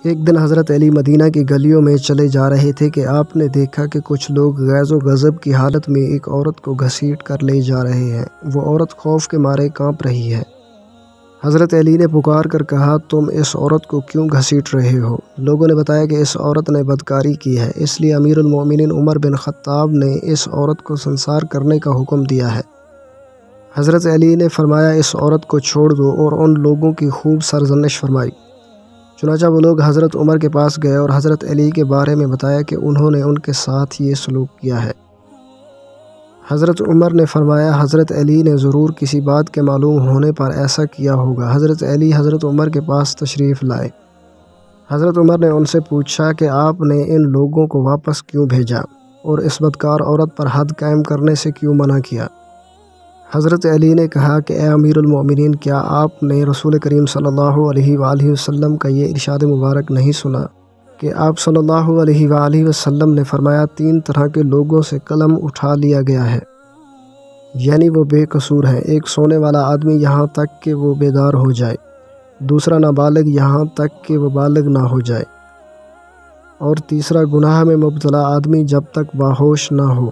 ایک دن حضرت علی مدینہ کی گلیوں میں چلے جا رہے تھے کہ آپ نے دیکھا کہ کچھ لوگ غیظ و غضب کی حالت میں ایک عورت کو گھسیٹ کر لے جا رہے ہیں۔ وہ عورت خوف کے مارے کانپ رہی ہے۔ حضرت علی نے پکار کر کہا، تم اس عورت کو کیوں گھسیٹ رہے ہو؟ لوگوں نے بتایا کہ اس عورت نے بدکاری کی ہے، اس لیے امیر المومنین عمر بن خطاب نے اس عورت کو سنسار کرنے کا حکم دیا ہے۔ حضرت علی نے فرمایا، اس عورت کو چھوڑ دو، اور ان لوگوں کی خوب سرزنش فرمائی۔ چنانچہ وہ لوگ حضرت عمر کے پاس گئے اور حضرت علی کے بارے میں بتایا کہ انہوں نے ان کے ساتھ یہ سلوک کیا ہے۔ حضرت عمر نے فرمایا، حضرت علی نے ضرور کسی بات کے معلوم ہونے پر ایسا کیا ہوگا۔ حضرت علی حضرت عمر کے پاس تشریف لائے۔ حضرت عمر نے ان سے پوچھا کہ آپ نے ان لوگوں کو واپس کیوں بھیجا اور اس بدکار عورت پر حد قائم کرنے سے کیوں منع کیا؟ حضرت علی نے کہا کہ اے امیر المومنین، کیا آپ نے رسول کریم صلی اللہ علیہ وآلہ وسلم کا یہ ارشاد مبارک نہیں سنا کہ آپ صلی اللہ علیہ وآلہ وسلم نے فرمایا، 3 طرح کے لوگوں سے قلم اٹھا لیا گیا ہے، یعنی وہ بے قصور ہیں۔ ایک سونے والا آدمی یہاں تک کہ وہ بیدار ہو جائے، دوسرا نابالغ یہاں تک کہ وہ بالغ نہ ہو جائے، اور تیسرا گناہ میں مبتلا آدمی جب تک باہوش نہ ہو۔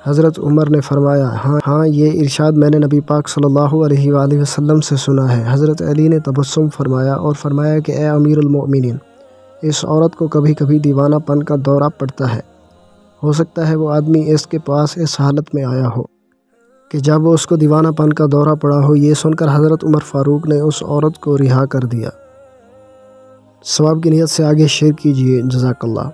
حضرت عمر نے فرمایا، ہاں یہ ارشاد میں نے نبی پاک صلی اللہ علیہ وآلہ وسلم سے سنا ہے۔ حضرت علی نے تبسم فرمایا اور فرمایا کہ اے امیر المؤمنین، اس عورت کو کبھی کبھی دیوانہ پن کا دورہ پڑتا ہے، ہو سکتا ہے وہ آدمی اس کے پاس اس حالت میں آیا ہو کہ جب اس کو دیوانہ پن کا دورہ پڑا ہو۔ یہ سن کر حضرت عمر فاروق نے اس عورت کو رہا کر دیا۔ ثواب کی نیت سے آگے شیئر کیجیے۔ جزاک اللہ۔